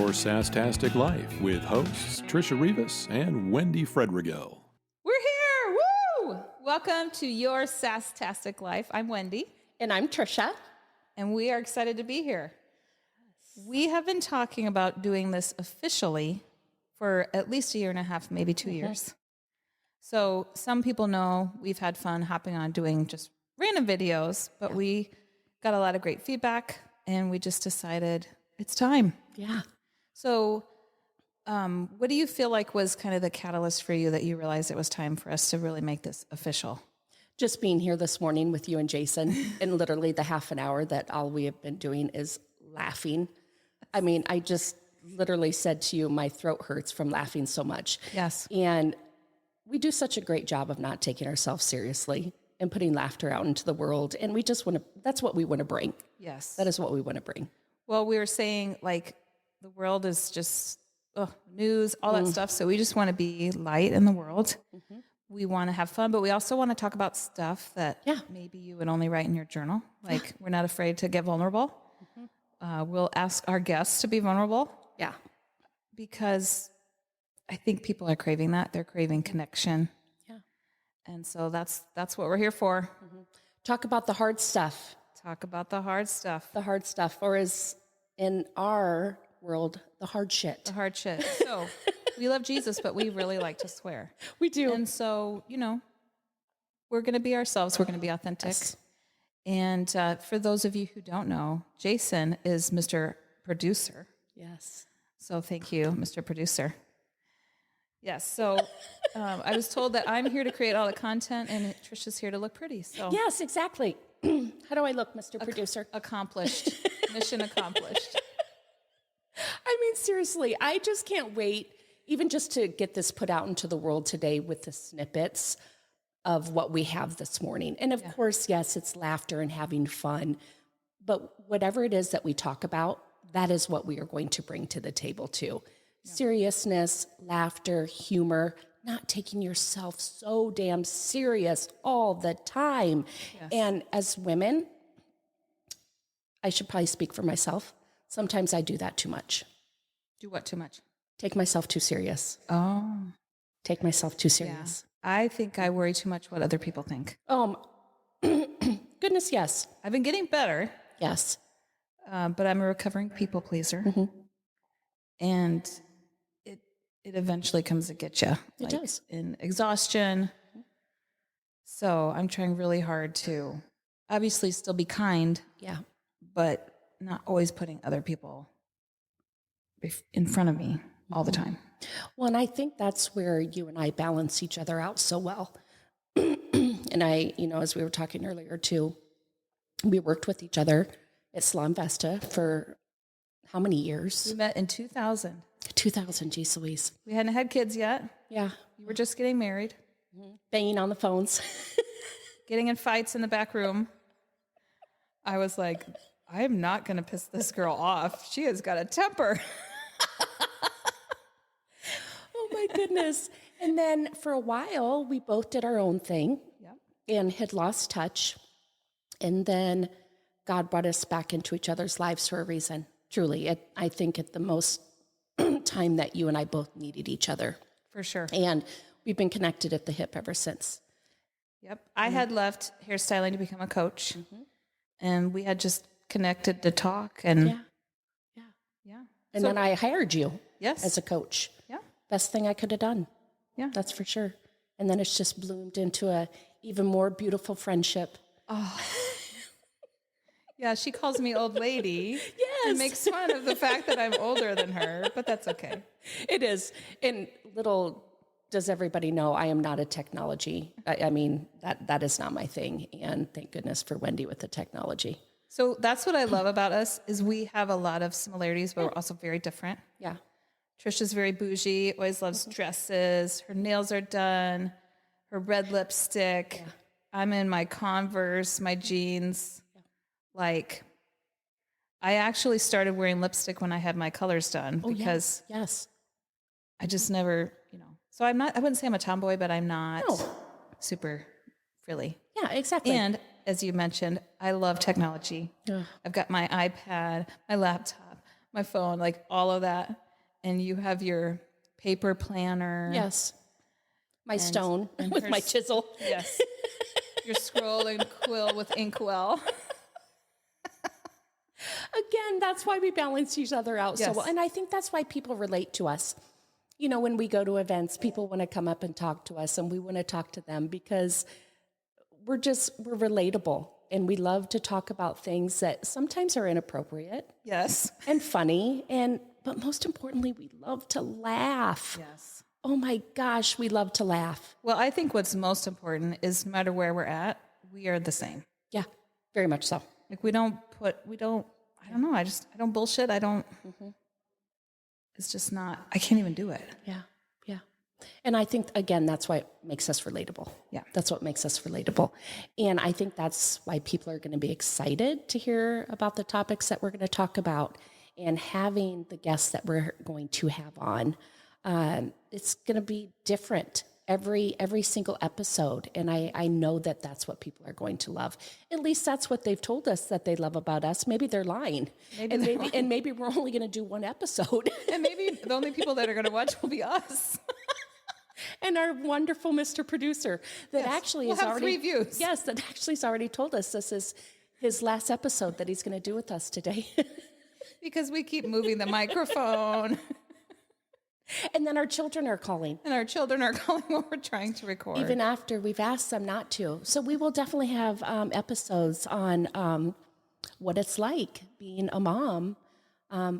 Your Sasstastic Life with hosts Tricia Rivas and Wendi Tricia. We're here! Woo! Welcome to Your Sasstastic Life. I'm Wendi. And I'm Tricia. And we are excited to be here. We have been talking about doing this officially for at least a year and a half, maybe 2 years. So some people know we've had fun hopping on doing just random videos, but we got a lot of great feedback and we just decided it's time. Yeah. So what do you feel like was kind of the catalyst for you that you realized it was time for us to really make this official? Just being here this morning with you and Jason, and literally the half an hour that all we have been doing is laughing. I mean, I just literally said to you, my throat hurts from laughing so much. Yes. And we do such a great job of not taking ourselves seriously and putting laughter out into the world. And we just want to, that's what we want to bring. Yes. That is what we want to bring. Well, we were saying like the world is just news, all that stuff. So we just want to be light in the world. We want to have fun, but we also want to talk about stuff that maybe you would only write in your journal. Like we're not afraid to get vulnerable. We'll ask our guests to be vulnerable. Yeah. Because I think people are craving that. They're craving connection. Yeah. And so that's what we're here for. Talk about the hard stuff. Talk about the hard stuff. The hard stuff, or as in our world, the hard shit. The hard shit. So we love Jesus, but we really like to swear. We do. And so, you know, we're going to be ourselves. We're going to be authentic. Yes. And for those of you who don't know, Jason is Mr. Producer. Yes. So thank you, Mr. Producer. Yes. So I was told that I'm here to create all the content and Tricia's here to look pretty. So Yes, exactly. How do I look, Mr. Producer? accomplished. Mission accomplished. I mean, seriously, I just can't wait even just to get this put out into the world today with the snippets of what we have this morning. And of course, yes, it's laughter and having fun. But whatever it is that we talk about, that is what we are going to bring to the table too. Seriousness, laughter, humor, not taking yourself so damn serious all the time. Yes. And as women, I should probably speak for myself. Sometimes I do that too much. Do what too much? Take myself too serious. Oh. Take myself too serious. I think I worry too much what other people think. Goodness, yes. I've been getting better, Yes. but I'm a recovering people pleaser. And it eventually comes to get you. It does. In exhaustion. So I'm trying really hard to obviously still be kind, Yeah. but not always putting other people in front of me all the time. Well, and I think that's where you and I balance each other out so well. And I, as we were talking earlier too, we worked with each other at Salon Vesta for how many years? We met in 2000. 2000, geez Louise. We hadn't had kids yet. Yeah. You were just getting married, Banging on the phones. getting in fights in the back room. I was like, I am not going to piss this girl off. She has got a temper. Oh my goodness. And then for a while, we both did our own thing and had lost touch. And then God brought us back into each other's lives for a reason. Truly, I think at the most time that you and I both needed each other. For sure. And we've been connected at the hip ever since. Yep. I had left hairstyling to become a coach. And we had just connected to talk. And yeah. And then I hired you Yes. as a coach. Yeah. Best thing I could have done. Yeah. That's for sure. And then it's just bloomed into a even more beautiful friendship. Oh. Yeah, she calls me old lady. Yes. And makes fun of the fact that I'm older than her, but that's okay. It is. And little does everybody know I am not a technology. I mean, that is not my thing. And thank goodness for Wendi with the technology. So that's what I love about us is we have a lot of similarities, but we're also very different. Yeah. Trisha's very bougie, always loves dresses. Her nails are done. Her red lipstick. Yeah. I'm in my Converse, my jeans. Like, I actually started wearing lipstick when I had my colors done because yes. I just never, so I wouldn't say I'm a tomboy, but I'm not super frilly. Yeah, exactly. And as you mentioned, I love technology. Ugh. I've got my iPad, my laptop, my phone, like all of that. And you have your paper planner. Yes. My stone and with my chisel. Yes. Your scroll and quill with inkwell. Again, that's why we balance each other out so Yes. well. And I think that's why people relate to us. You know, when we go to events, people want to come up and talk to us, and we want to talk to them because we're relatable, and we love to talk about things that sometimes are inappropriate. Yes. And funny, but most importantly, we love to laugh. Yes. Oh my gosh, we love to laugh. Well, I think what's most important is no matter where we're at, we are the same. Yeah, very much so. Like I don't know. I don't bullshit. It's just not, I can't even do it. Yeah. And I think, again, that's why it makes us relatable. Yeah. That's what makes us relatable. And I think that's why people are going to be excited to hear about the topics that we're going to talk about, and having the guests that we're going to have on. It's going to be different every single episode. And I know that that's what people are going to love. At least that's what they've told us that they love about us. Maybe they're lying. Maybe we're only going to do one episode. And maybe the only people that are going to watch will be us. And our wonderful Mr. Producer that actually we'll has have already 3 views. Yes, that actually has already told us this is his last episode that he's going to do with us today. Because we keep moving the microphone. And then our children are calling. And our children are calling while we're trying to record. Even after we've asked them not to. So we will definitely have episodes on what it's like being a mom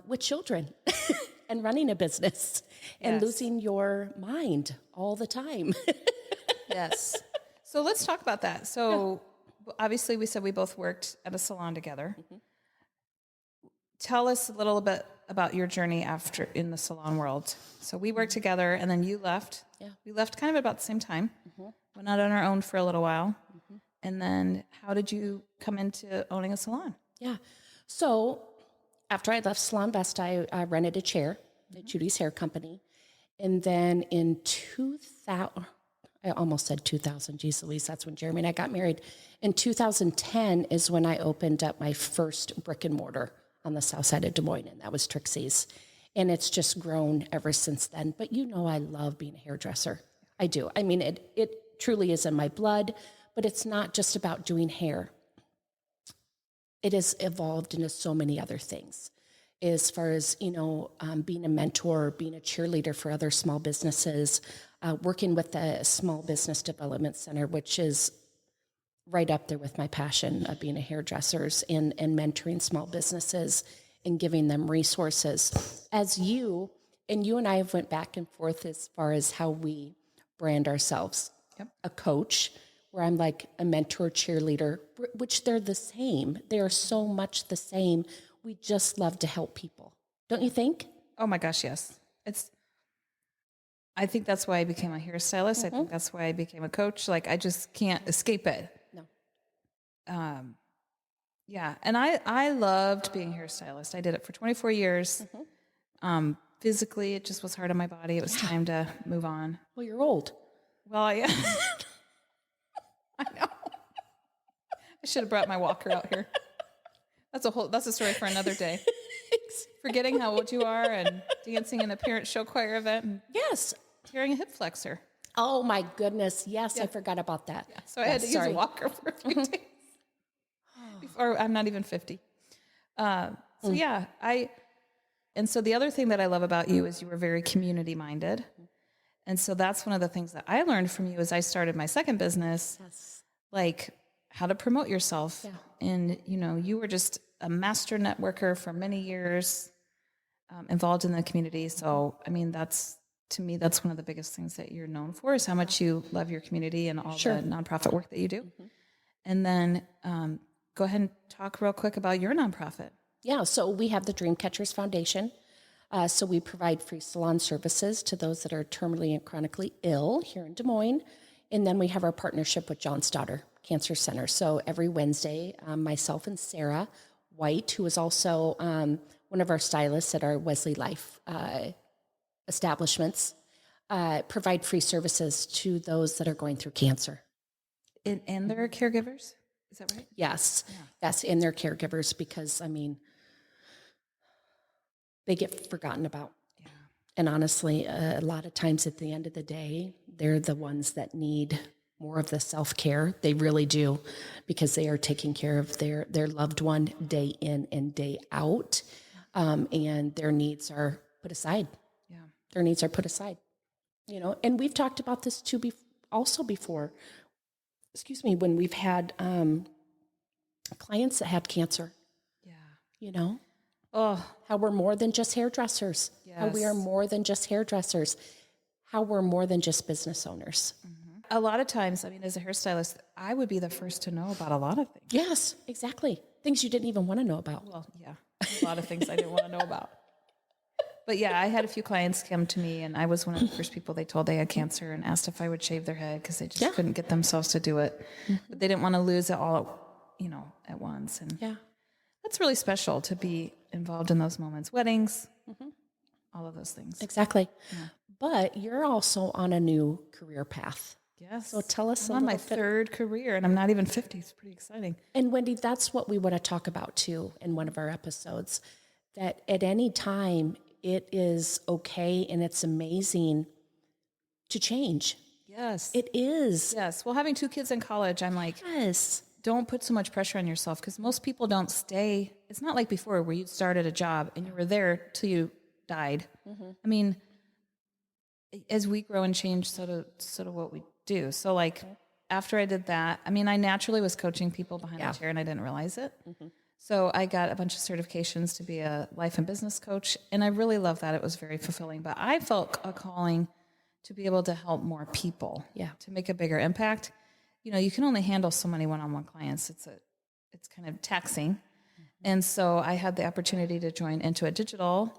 with children and running a business and losing your mind all the time. Yes. So let's talk about that. So obviously we said we both worked at a salon together. Mm-hmm. Tell us a little bit about your journey after in the salon world. So we worked together, and then you left. Yeah. We left kind of about the same time. Mm-hmm. Went out on our own for a little while. Mm-hmm. And then how did you come into owning a salon? Yeah. So after I left Salon Best, I rented a chair at Judy's Hair Company. And then in 2000, I almost said 2000, geez Louise, that's when Jeremy and I got married. In 2010 is when I opened up my first brick and mortar on the south side of Des Moines, and that was Trixie's. And it's just grown ever since then. But you know I love being a hairdresser. I do. I mean, it truly is in my blood, but it's not just about doing hair. It has evolved into so many other things. As far as, being a mentor, being a cheerleader for other small businesses, working with the Small Business Development Center, which is right up there with my passion of being a hairdresser and mentoring small businesses and giving them resources. As you and I have went back and forth as far as how we brand ourselves. Yep. A coach, where I'm like a mentor, cheerleader, which they're the same. They are so much the same. We just love to help people. Don't you think? Oh my gosh, yes. I think that's why I became a hairstylist. Mm-hmm. I think that's why I became a coach. Like, I just can't escape it. No. Yeah. And I loved being a hairstylist. I did it for 24 years. Mm-hmm. Physically, it just was hard on my body. It was time to move on. Well, you're old. Well, I know. I should have brought my walker out here. That's a story for another day. Forgetting how old you are and dancing in a parent show choir event. And tearing a hip flexor. Oh my goodness. Yes, I forgot about that. Yeah, so I had to use a walker for a few days. Before I'm not even 50. And so the other thing that I love about you is you were very community minded. And so that's one of the things that I learned from you as I started my second business, like how to promote yourself. Yeah. And, you were just a master networker for many years, involved in the community. So, I mean, to me, that's one of the biggest things that you're known for is how much you love your community and all the nonprofit work that you do. Mm-hmm. And then go ahead and talk real quick about your nonprofit. Yeah, so we have the Dreamcatchers Foundation. So we provide free salon services to those that are terminally and chronically ill here in Des Moines. And then we have our partnership with John's Daughter Cancer Center. So every Wednesday, myself and Sarah White, who is also one of our stylists at our Wesley Life establishments, provide free services to those that are going through cancer. And their caregivers? Is that right? Yes. Yeah. Yes, and their caregivers, because, I mean, they get forgotten about. Yeah. And honestly, a lot of times at the end of the day, they're the ones that need more of the self-care. They really do, because they are taking care of their loved one day in and day out. And their needs are put aside. Yeah. Their needs are put aside, and we've talked about this too also before, when we've had clients that had cancer, Yeah. how we're more than just hairdressers, how we are Yes. more than just hairdressers, how we're more than just business owners. A lot of times, I mean, as a hairstylist, I would be the first to know about a lot of things. Yes, exactly. Things you didn't even want to know about. Well, yeah, a lot of things I didn't want to know about. But yeah, I had a few clients come to me, and I was one of the first people they told they had cancer and asked if I would shave their head because they just couldn't get themselves to do it. But they didn't want to lose it all, at once. And that's really special to be involved in those moments. Weddings, all of those things. Exactly. Yeah. But you're also on a new career path. Yes. So tell us I'm on my third career, and I'm not even 50. It's pretty exciting. And Wendy, that's what we want to talk about too in one of our episodes, that at any time it is okay and it's amazing to change. Yes. It is. Yes. Well, having 2 kids in college, I'm like, Yes. don't put so much pressure on yourself, because most people don't stay. It's not like before where you started a job and you were there till you died. I mean, as we grow and change, so do what we do. So like after I did that, I mean, I naturally was coaching people behind the chair and I didn't realize it. So I got a bunch of certifications to be a life and business coach. And I really loved that. It was very fulfilling, but I felt a calling to be able to help more people, to make a bigger impact. You can only handle so many one-on-one clients. It's kind of taxing. And so I had the opportunity to join Intuit Digital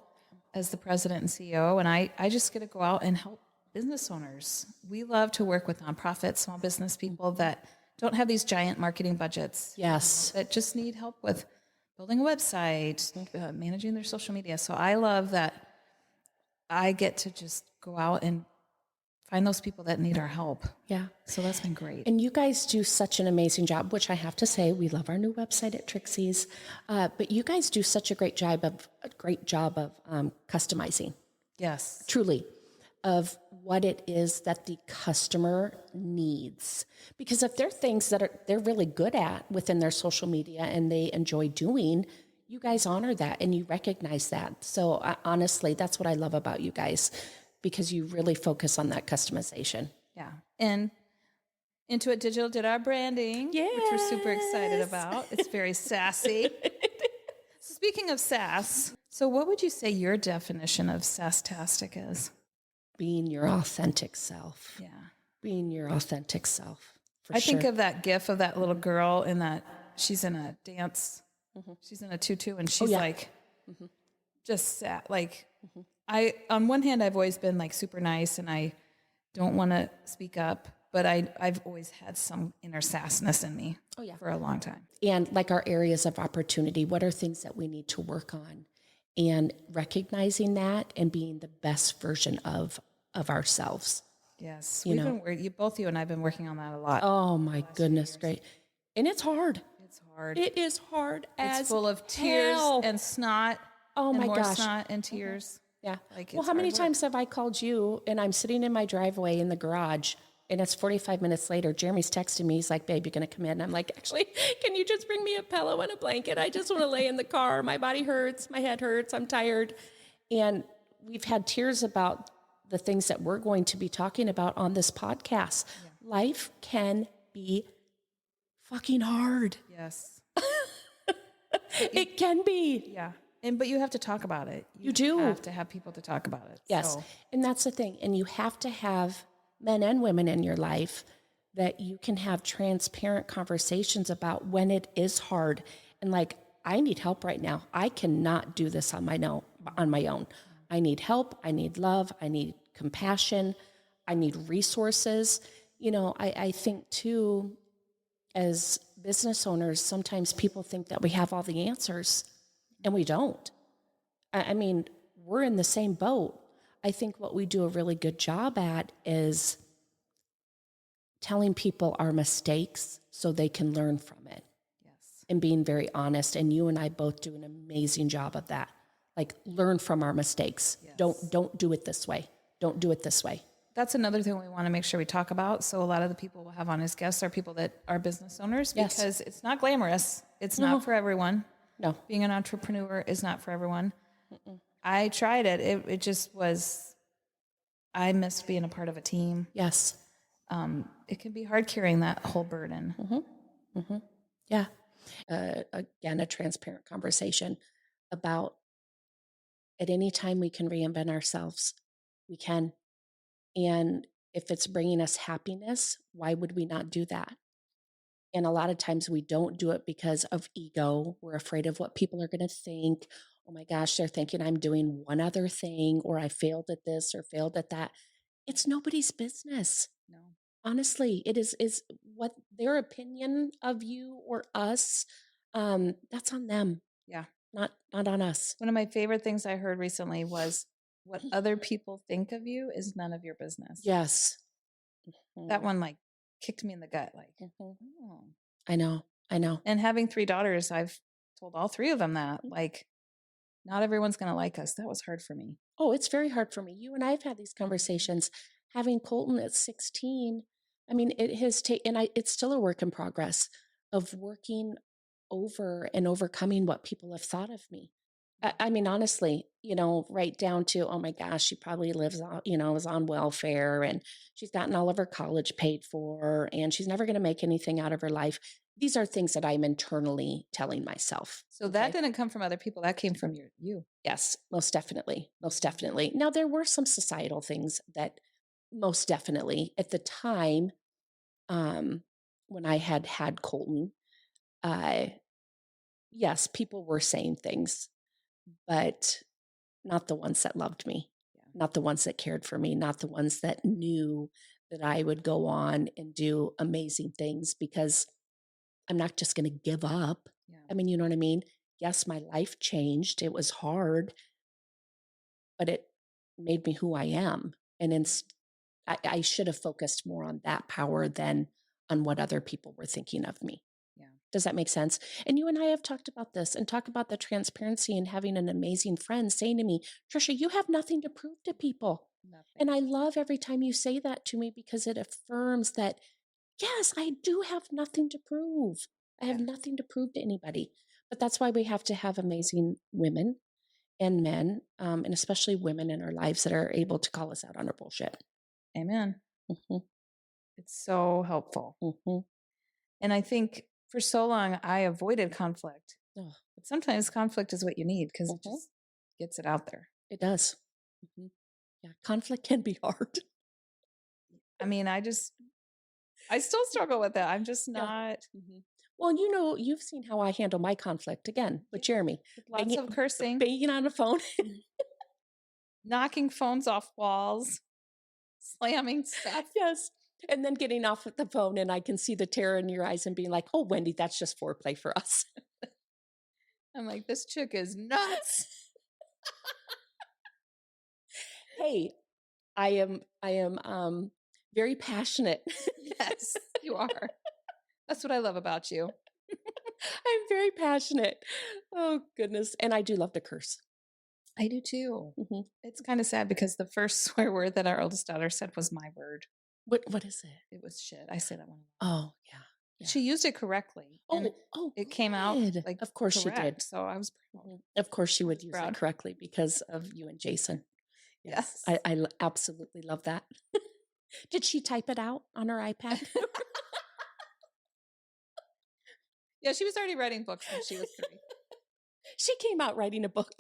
as the president and CEO. And I just get to go out and help business owners. We love to work with nonprofits, small business people that don't have these giant marketing budgets. Yes. That just need help with building a website, managing their social media. So I love that I get to just go out and find those people that need our help. Yeah. So that's been great. And you guys do such an amazing job, which I have to say, we love our new website at Trixie's. But you guys do such a great job of customizing. Yes. Truly, of what it is that the customer needs. Because if there are things that they're really good at within their social media and they enjoy doing, you guys honor that and you recognize that. So honestly, that's what I love about you guys, because you really focus on that customization. Yeah. And Intuit Digital did our branding, which we're super excited about. It's very sassy. So speaking of sass, so what would you say your definition of sasstastic is? Being your authentic self. Yeah. Being your authentic self. I think of that gif of that little girl in that she's in a dance. She's in a tutu and she's like just sat like on one hand I've always been like super nice and I don't want to speak up, but I've always had some inner sassness in me for a long time. And like our areas of opportunity, what are things that we need to work on? And recognizing that and being the best version of ourselves. Yes. Both you and I have been working on that a lot. Oh my goodness, great. And it's hard. It's hard. It is hard as It's full of tears hell. and snot. Oh and my more gosh. snot and tears. Yeah. Like Well, it's how many hard work. times have I called you and I'm sitting in my driveway in the garage and it's 45 minutes later, Jeremy's texting me. He's like, babe, you're going to come in. And I'm like, actually, can you just bring me a pillow and a blanket? I just want to lay in the car. My body hurts. My head hurts. I'm tired. And we've had tears about the things that we're going to be talking about on this podcast. Yeah. Life can be fucking hard. Yes. It can be. Yeah. But you have to talk about it. You do. have to have people to talk about it. Yes. So. And that's the thing. And you have to have men and women in your life that you can have transparent conversations about when it is hard. And like, I need help right now. I cannot do this on my own. I need help. I need love. I need compassion. I need resources. I think too, as business owners, sometimes people think that we have all the answers and we don't. I mean, we're in the same boat. I think what we do a really good job at is telling people our mistakes so they can learn from it. Yes. And being very honest. And you and I both do an amazing job of that. like learn from our mistakes. Yes. Don't do it this way. Don't do it this way. That's another thing we want to make sure we talk about. So a lot of the people we'll have on as guests are people that are business owners Yes. because it's not glamorous. It's No. not for everyone. No. Being an entrepreneur is not for everyone. I tried it. It just was, I missed being a part of a team. Yes. It can be hard carrying that whole burden. Yeah. Again, a transparent conversation about at any time we can reinvent ourselves, we can. And if it's bringing us happiness, why would we not do that? And a lot of times we don't do it because of ego. We're afraid of what people are going to think. Oh my gosh, they're thinking I'm doing one other thing, or I failed at this or failed at that. It's nobody's business. No. Honestly, it is what their opinion of you or us, that's on them. Yeah. Not on us. One of my favorite things I heard recently was what other people think of you is none of your business. Yes. That one like kicked me in the gut. Like, oh. I know. And having 3 daughters, I've told all 3 of them that like, not everyone's going to like us. That was hard for me. Oh, it's very hard for me. You and I have had these conversations. Having Colton at 16, I mean, it has taken, it's still a work in progress of working over and overcoming what people have thought of me. I mean, honestly, right down to, oh my gosh, she probably lives on, is on welfare and she's gotten all of her college paid for and she's never going to make anything out of her life. These are things that I'm internally telling myself. So that didn't come from other people. That came from you. Yes, most definitely. Most definitely. Now, there were some societal things that most definitely at the time, when I had Colton, yes, people were saying things, but not the ones that loved me, not the ones that cared for me, not the ones that knew that I would go on and do amazing things, because I'm not just going to give up. Yeah. I mean, you know what I mean? Yes, my life changed. It was hard, but it made me who I am. And I should have focused more on that power than on what other people were thinking of me. Yeah. Does that make sense? And you and I have talked about this and talk about the transparency and having an amazing friend saying to me, Tricia, you have nothing to prove to people. Nothing. And I love every time you say that to me, because it affirms that, yes, I do have nothing to prove. I have nothing to prove to anybody. But that's why we have to have amazing women and men, and especially women in our lives that are able to call us out on our bullshit. Amen. Mm-hmm. It's so helpful. Mm-hmm. And I think for so long I avoided conflict. Oh. But sometimes conflict is what you need because it just gets it out there. It does. Mm-hmm. Yeah, conflict can be hard. I mean, I still struggle with that. I'm just not. Mm-hmm. Well, you've seen how I handle my conflict again with Jeremy. Lots of cursing. Banging on the phone. Knocking phones off walls. Slamming stuff. Yes. And then getting off the phone and I can see the terror in your eyes and being like, oh, Wendy, that's just foreplay for us. I'm like, this chick is nuts. Hey, I am very passionate. Yes, you are. That's what I love about you. I'm very passionate. Oh, goodness. And I do love to curse. I do too. Mm-hmm. It's kind of sad because the first swear word that our oldest daughter said was my word. What is it? It was shit. I say that one. Oh, yeah. She used it correctly. And it came out like, of course correct, she did. So I was proud. Of course she would use proud. it correctly because of you and Jason. Yes. I absolutely love that. Did she type it out on her iPad? Yeah, she was already writing books when she was 3. She came out writing a book.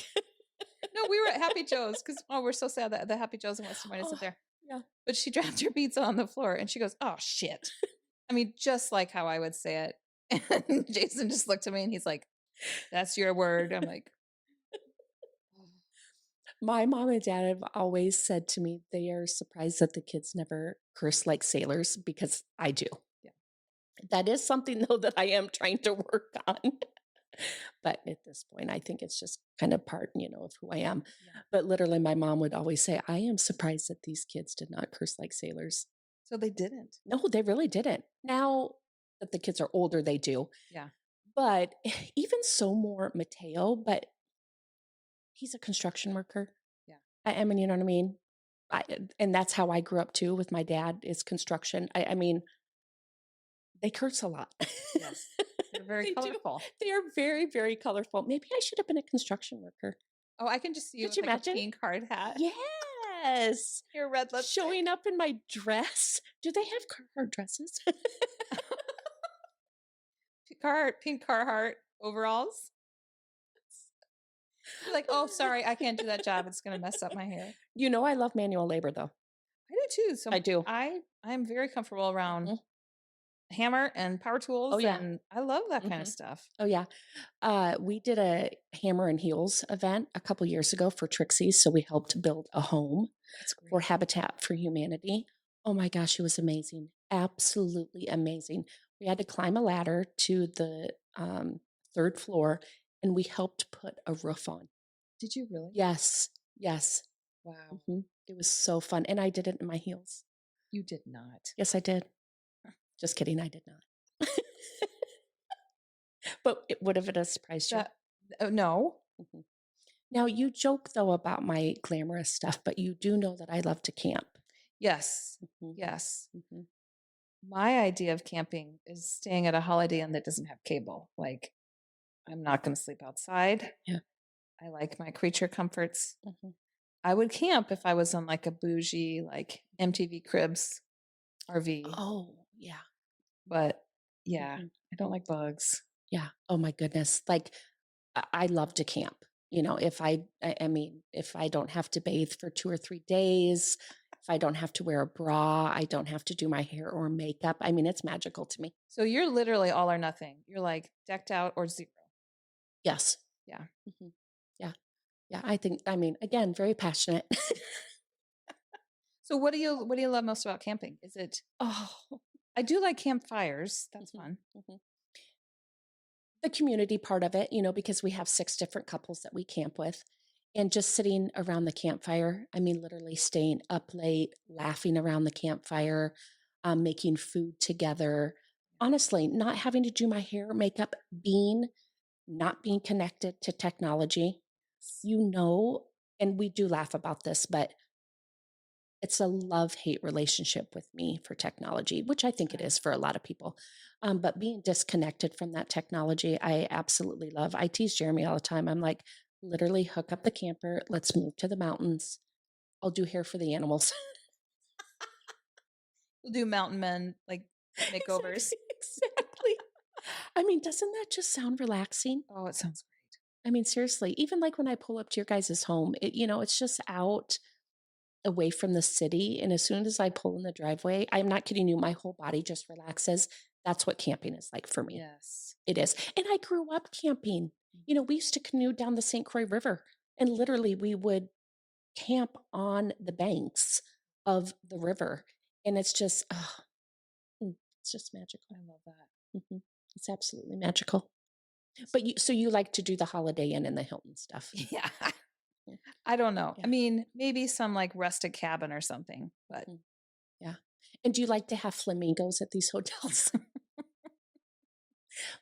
No, we were at Happy Joe's because, we're so sad that the Happy Joe's in West Des Moines isn't there. Yeah. But she dropped her pizza on the floor and she goes, oh, shit. I mean, just like how I would say it. And Jason just looked at me and he's like, that's your word. I'm like, my mom and dad have always said to me they are surprised that the kids never curse like sailors, because I do. Yeah. That is something, though, that I am trying to work on. But at this point, I think it's just kind of part, of who I am. Yeah. But literally, my mom would always say, I am surprised that these kids did not curse like sailors. So they didn't. No, they really didn't. Now that the kids are older, they do. Yeah. But even so, more Mateo, but he's a construction worker. Yeah. I mean, you know what I mean? And that's how I grew up too with my dad is construction. I mean, they curse a lot. Yes. They're very They do. colorful. They are very, very colorful. Maybe I should have been a construction worker. Oh, I can just see you Could with you like a imagine? pink hard hat. Yes. Your red lipstick. Showing up in my dress. Do they have Carhartt dresses? Pink Carhartt overalls. You're like, oh, sorry, I can't do that job. It's going to mess up my hair. You know, I love manual labor though. I do too. So I do. I'm very comfortable around hammer and power tools. Oh, yeah. And I love that kind of stuff. Oh yeah. We did a hammer and heels event a couple years ago for Trixie's. So we helped build a home for Habitat for Humanity. Oh my gosh, it was amazing. Absolutely amazing. We had to climb a ladder to the 3rd floor and we helped put a roof on. Did you really? Yes. Yes. Wow. It was so fun. And I did it in my heels. You did not. Yes, I did. Just kidding. I did not. But would have it surprised you? No. Now, you joke, though, about my glamorous stuff, but you do know that I love to camp. Yes. Yes. My idea of camping is staying at a Holiday Inn that doesn't have cable. Like, I'm not going to sleep outside. Yeah. I like my creature comforts. I would camp if I was on like a bougie, like MTV Cribs RV. Oh, yeah. But yeah, I don't like bugs. Yeah. Oh my goodness. Like I love to camp. You know, if I mean, if I don't have to bathe for 2 or 3 days, if I don't have to wear a bra, I don't have to do my hair or makeup. I mean, it's magical to me. So you're literally all or nothing. You're like decked out or zero. Yes. Yeah. Yeah. Yeah. I think, I mean, again, very passionate. So what do you love most about camping? Is it, I do like campfires. That's fun. The community part of it, you know, because we have 6 different couples that we camp with and just sitting around the campfire. I mean, literally staying up late, laughing around the campfire, making food together. Honestly, not having to do my hair, makeup, not being connected to technology, you know, and we do laugh about this, but it's a love-hate relationship with me for technology, which I think it is for a lot of people. But being disconnected from that technology, I absolutely love. I tease Jeremy all the time. I'm like, literally hook up the camper. Let's move to the mountains. I'll do hair for the animals. We'll do mountain men, like makeovers. Exactly. I mean, doesn't that just sound relaxing? Oh, it sounds great. I mean, seriously, even like when I pull up to your guys' home, it's just out away from the city. And as soon as I pull in the driveway, I'm not kidding you, my whole body just relaxes. That's what camping is like for me. Yes. It is. And I grew up camping. You know, we used to canoe down the St. Croix River and literally we would camp on the banks of the river. And it's just magical. I love that. It's absolutely magical. But so you like to do the Holiday Inn and the Hilton stuff? Yeah. I don't know. Yeah. I mean, maybe some like rustic cabin or something, but yeah. And do you like to have flamingos at these hotels?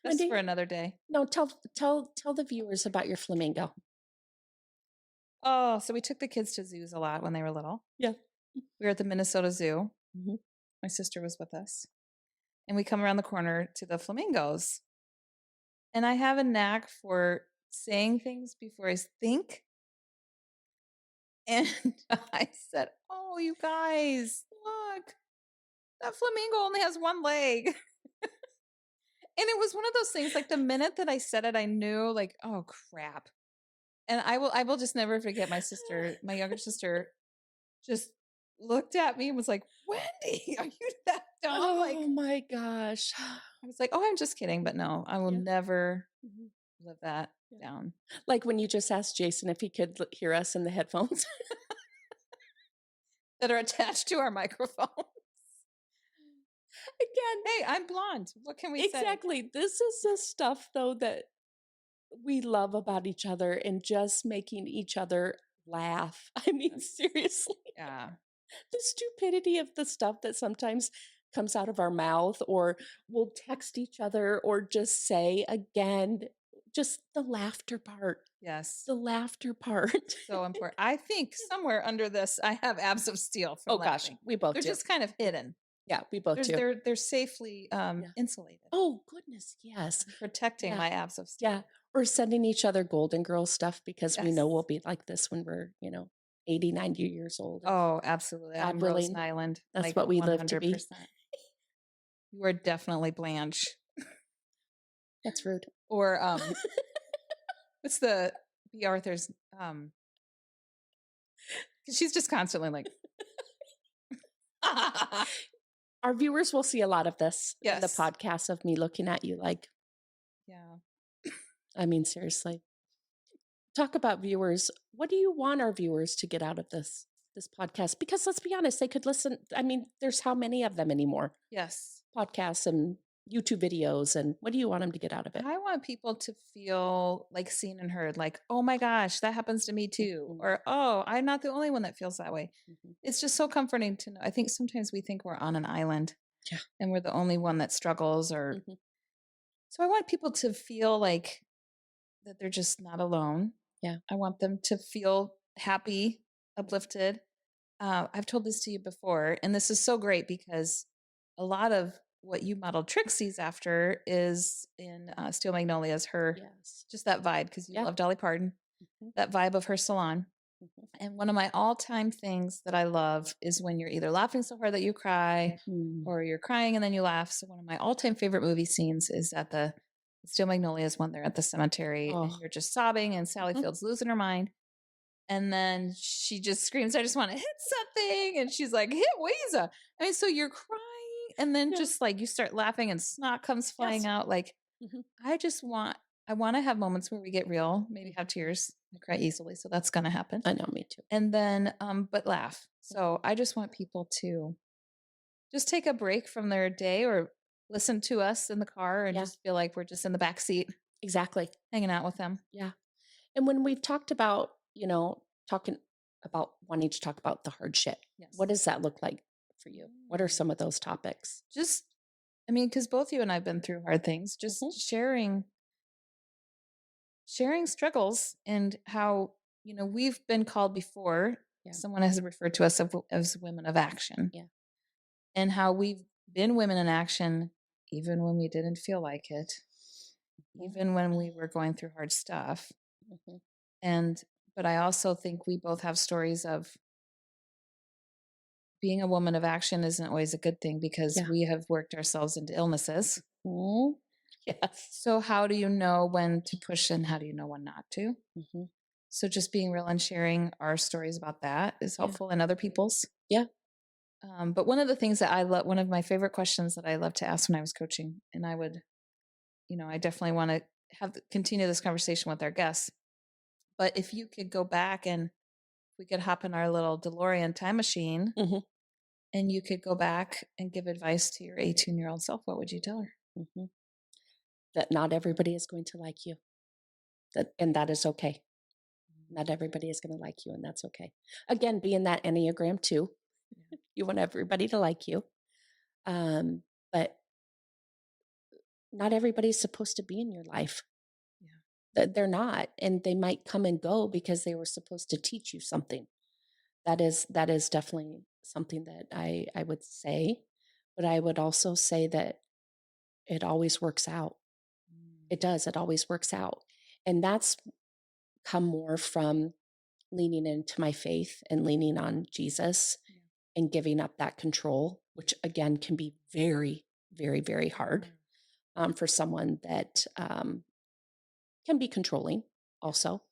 That's for another day. No, tell the viewers about your flamingo. Oh, so we took the kids to zoos a lot when they were little. Yeah. We were at the Minnesota Zoo. My sister was with us. And we come around the corner to the flamingos. And I have a knack for saying things before I think. And I said, oh, you guys, look, that flamingo only has one leg. And it was one of those things, like the minute that I said it, I knew like, oh crap. And I will just never forget my sister, my younger sister, just looked at me and was like, Wendy, are you that dumb? Oh like, my gosh. I was like, oh, I'm just kidding. But no, I will never live that down. Like when you just asked Jason if he could hear us in the headphones that are attached to our microphones. Again, hey, I'm blonde. What can we say? Exactly. This is the stuff, though, that we love about each other and just making each other laugh. I mean, seriously. Yeah. The stupidity of the stuff that sometimes comes out of our mouth, or we'll text each other or just say again, just the laughter part. Yes. The laughter part. So important. I think somewhere under this, I have abs of steel from Oh gosh, laughing. we both They're do. just kind of hidden. Yeah, we both do. They're safely insulated, Oh goodness, yes. protecting Yeah. my abs of steel. Yeah. We're sending each other Golden Girl stuff because we know Yes. we'll be like this when we're, 80, 90 years old. Oh, absolutely. God I'm willing, Rose Nyland. that's like what we live to be. 100%. You are definitely Blanche. That's rude. Or what's the B. Arthur's 'cause she's just constantly like Our viewers will see a lot of this in the Yes. podcast of me looking at you like, Yeah. I mean, seriously. Talk about viewers. What do you want our viewers to get out of this podcast? Because let's be honest, they could listen. I mean, there's how many of them anymore? Yes. Podcasts and YouTube videos. And what do you want them to get out of it? I want people to feel like seen and heard, like, oh my gosh, that happens to me too. Mhm. Or, oh, I'm not the only one that feels that way. Mhm. It's just so comforting to know. I think sometimes we think we're on an island Yeah. and we're the only one that struggles or Mhm. so I want people to feel like that they're just not alone. Yeah. I want them to feel happy, uplifted. I've told this to you before, and this is so great because a lot of what you modeled Trixie's after is in Steel Magnolias, her Yes. just that vibe because you Yeah. love Dolly Parton, Mhm. that vibe of her salon. Mhm. And one of my all-time things that I love is when you're either laughing so hard that you cry Mhm. or you're crying and then you laugh. So one of my all-time favorite movie scenes is at the Steel Magnolias when they're at the cemetery and Oh. you're just sobbing and Sally Mhm. Field's losing her mind. And then she just screams, I just want to hit something. And she's like, hit Weezer. I mean, so you're crying and then Yeah. just like you start laughing and snot comes flying Yes. out. Like, Mhm. I want to have moments where we get real, maybe have tears. I cry easily. So that's going to happen. I know, me too. And then, but laugh. So I just want people to just take a break from their day or listen to us in the car and Yeah. just feel like we're just in the back seat Exactly. hanging out with them. Yeah. And when we've talked about, talking about wanting to talk about the hard shit, Yes. what does that look like for you? What are some of those topics? Just, I mean, because both you and I've been through hard things, just Mhm. sharing struggles and how, we've been called before. Yeah. Someone has referred to us as women of action. Yeah. And how we've been women in action even when we didn't feel like it, even when we were going through hard stuff. Mhm. But I also think we both have stories of being a woman of action isn't always a good thing because Yeah. we have worked ourselves into illnesses. Mhm. Yes. So how do you know when to push and how do you know when not to? Mhm. So just being real and sharing our stories about that is Yeah. helpful and other people's. Yeah. But one of the things that I love, one of my favorite questions that I love to ask when I was coaching, and I would, I definitely want to continue this conversation with our guests. But if you could go back and we could hop in our little DeLorean time machine Mhm. and you could go back and give advice to your 18-year-old self, what would you tell her? Mhm. That not everybody is going to like you. And that is okay. Not everybody is going to like you, and that's okay. Again, being that Enneagram 2, you want everybody to like you. But not everybody's supposed to be in your life. Yeah. They're not. And they might come and go because they were supposed to teach you something. That is definitely something that I would say. But I would also say that it always works out. It does. It always works out. And that's come more from leaning into my faith and leaning on Jesus and giving up that control, which again can be very, very, very hard for someone that can be controlling also,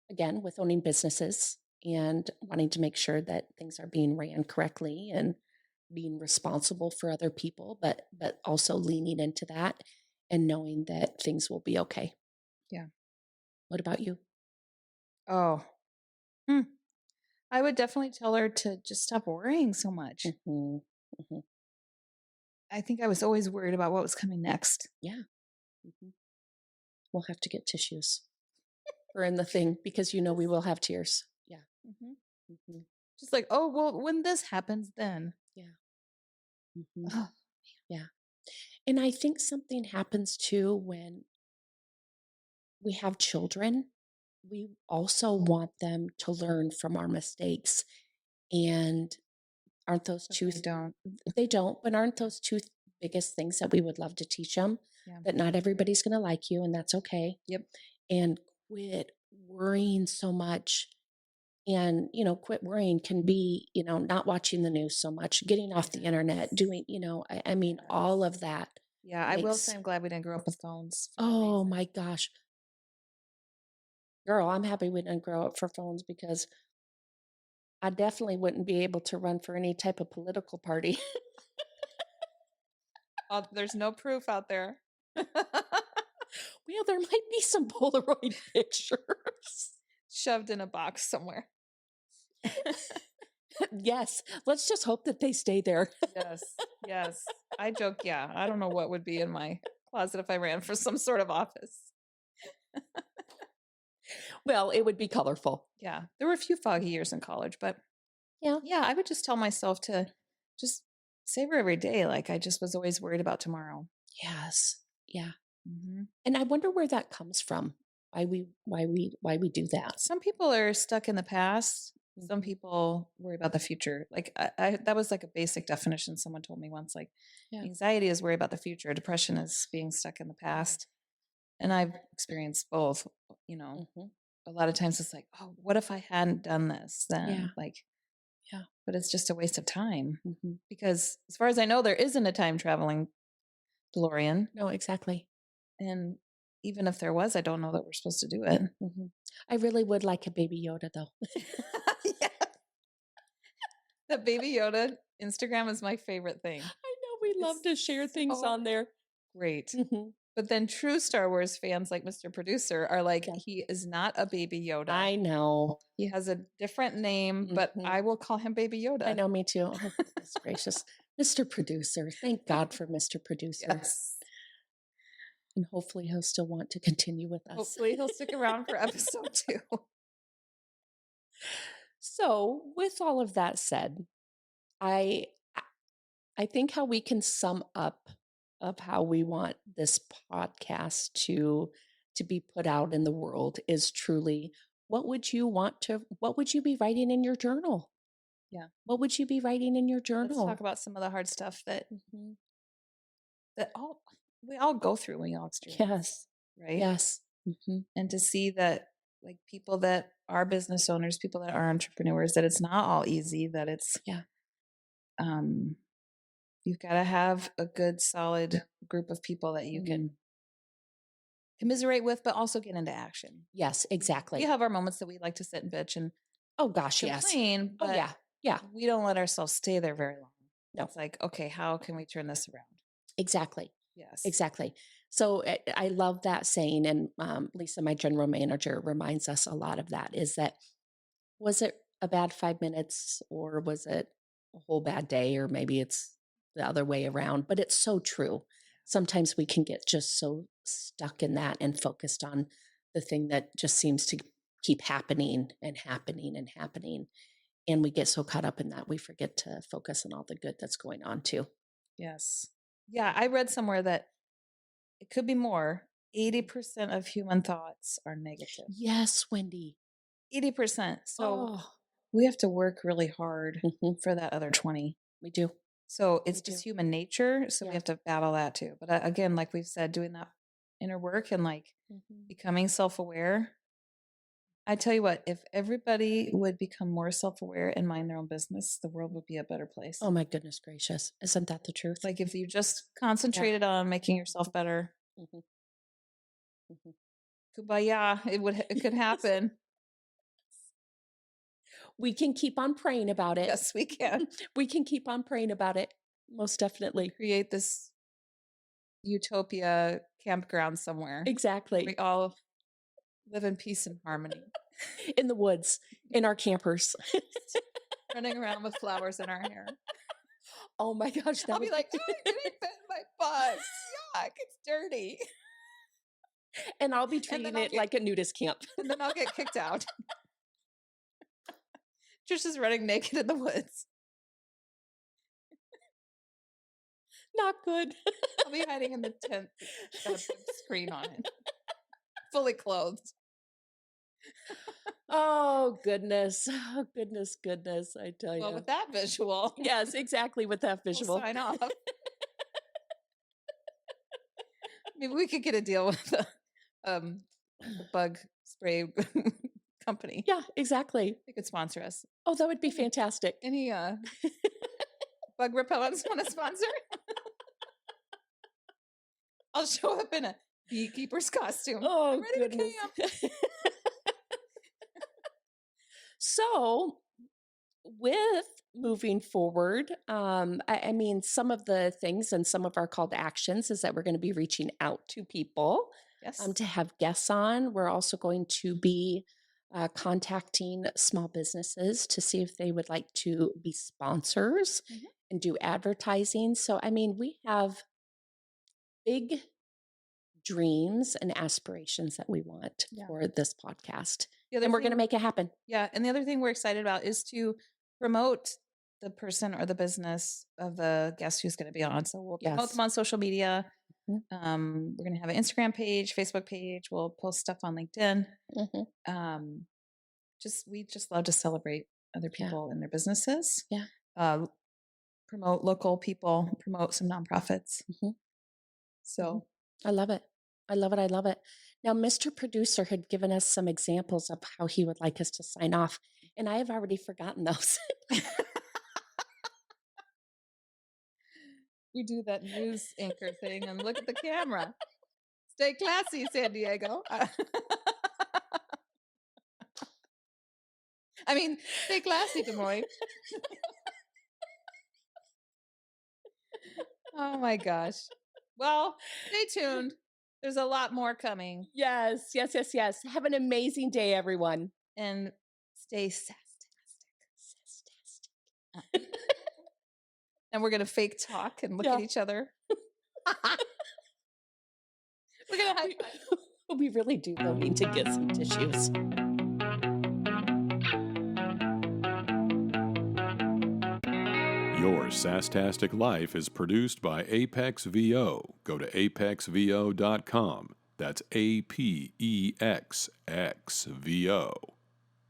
again, with owning businesses and wanting to make sure that things are being ran correctly and being responsible for other people, but also leaning into that and knowing that things will be okay. Yeah. What about you? Oh, I would definitely tell her to just stop worrying so much. Mhm. Mhm. I think I was always worried about what was coming next. Yeah. Mhm. We'll have to get tissues. We're in the thing because we will have tears. Yeah. Mhm. Just like, oh, well, when this happens, then. Yeah. Mhm. Oh, Yeah. And I think something happens too when we have children we also want them to learn from our mistakes. And aren't those But two? they don't. They don't, but aren't those two biggest things that we would love to teach them? Yeah. That not everybody's going to like you, and that's okay. Yep. And quit worrying so much. And, quit worrying can be, not watching the news so much, getting off the internet, doing, I mean, all of that. Yeah, I will say I'm glad we didn't grow up with phones. for that Oh reason. my gosh. Girl, I'm happy we didn't grow up for phones because I definitely wouldn't be able to run for any type of political party. Oh, there's no proof out there. Well, there might be some Polaroid pictures. Shoved in a box somewhere. Yes, let's just hope that they stay there. Yes, yes. I joke, yeah. I don't know what would be in my closet if I ran for some sort of office. Well, it would be colorful. Yeah, there were a few foggy years in college, but Yeah. yeah, I would just tell myself to just savor every day. Like I just was always worried about tomorrow. Yes. Yeah. Mhm. And I wonder where that comes from. Why we do that. Some people are stuck in the past. Some Mhm. people worry about the future. Like I that was like a basic definition someone told me once. Like Yeah. anxiety is worry about the future. Depression is being stuck in the past. And I've experienced both. You know, Mhm. a lot of times it's like, oh, what if I hadn't done this? Then Yeah. like, Yeah. but it's just a waste of time Mhm. because as far as I know, there isn't a time traveling DeLorean. No, exactly. And even if there was, I don't know that we're supposed to do it. Mhm. I really would like a baby Yoda though. Yeah. The Baby Yoda Instagram is my favorite thing. I know we love to share things so on there. Great. Mhm. But then true Star Wars fans like Mr. Producer are like, Yeah. he is not a Baby Yoda. I know. He has a different name, but Mhm. I will call him Baby Yoda. I know, me too. Oh, goodness gracious. Mr. Producer. Thank God for Mr. Producer. Yes. And hopefully he'll still want to continue with us. Hopefully he'll stick around for episode 2. So, with all of that said, I I think how we can sum up of how we want this podcast to be put out in the world is truly what would you be writing in your journal? Yeah. What would you be writing in your Let's journal? talk about some of the hard stuff that Mhm. we all go through, we all experience. Yes. Right? Yes. Mm-hmm. And to see that like people that are business owners, people that are entrepreneurs, that it's not all easy, that it's you've got to have a good solid group of people that you can commiserate with, but also get into action. Yes, exactly. We have our moments that we like to sit and bitch and Oh gosh, yes. complain, but Yeah. we don't let ourselves stay there very long. No. It's like, okay, how can we turn this around? Exactly. Yes. Exactly. So I love that saying, and Lisa, my general manager, reminds us a lot of that. Is that was it a bad 5 minutes, or was it a whole bad day, or maybe it's the other way around? But it's so true. Sometimes we can get just so stuck in that and focused on the thing that just seems to keep happening and happening and happening. And we get so caught up in that we forget to focus on all the good that's going on too. Yes. Yeah, I read somewhere that it could be more. 80% of human thoughts are negative. Yes, Wendy. 80%. So Oh, we have to work really hard mhm, for that other 20. we do. So it's We just do. human nature. So we Yeah. have to battle that too. But again, like we've said, doing that inner work and like Mhm. becoming self-aware. I tell you what, if everybody would become more self-aware and mind their own business, the world would be a better place. Oh my goodness gracious. Isn't that the truth? Like if you just concentrated on making yourself better, Mhm, mhm. kumbaya, it could happen. We can keep on praying about it. Yes, we can. We can keep on praying about it. Most definitely. Create this utopia campground somewhere. Exactly. We all live in peace and harmony. In the woods, in our campers. Running around with flowers in our hair. Oh my gosh. I'll be like, oh, I'm getting bit in my butt. Yuck, it's dirty. And I'll be treating it like a nudist camp. And then I'll get kicked out. Trisha's running naked in the woods. Not good. I'll be hiding in the tent that's got a big screen on it. Fully clothed. Oh, goodness. Oh, goodness, goodness. I tell you. Well, with that visual, Yes, exactly. With that we'll visual. sign off. Maybe we could get a deal with the bug spray company. Yeah, exactly. They could sponsor us. Oh, that would be fantastic. Any bug repellents want to sponsor? I'll show up in a beekeeper's costume. Oh, I'm ready goodness. to camp. So, with moving forward, I mean, some of the things and some of our call to actions is that we're going to be reaching out to people Yes. to have guests on. We're also going to be contacting small businesses to see if they would like to be sponsors and do advertising. So, I mean, we have big dreams and aspirations that we want for this podcast. And we're going to make it happen. Yeah. And the other thing we're excited about is to promote the person or the business of the guest who's going to be on. So we'll promote them on social media. We're going to have an Instagram page, Facebook page. We'll post stuff on LinkedIn. We just love to celebrate other people and their businesses. Yeah. Promote local people, promote some nonprofits. So I love it. I love it. I love it. Now, Mr. Producer had given us some examples of how he would like us to sign off, and I have already forgotten those. We do that news anchor thing and look at the camera. Stay classy, San Diego. I mean, stay classy, Des Moines. Oh my gosh. Well, stay tuned. There's a lot more coming. Yes, yes, yes, yes. Have an amazing day, everyone. And stay sasstastic. And we're going to fake talk and look at each other. We're going to high five. We really do though need to get some tissues. Your Sasstastic Life is produced by Apex VO. Go to apexvo.com. That's APEXXVO.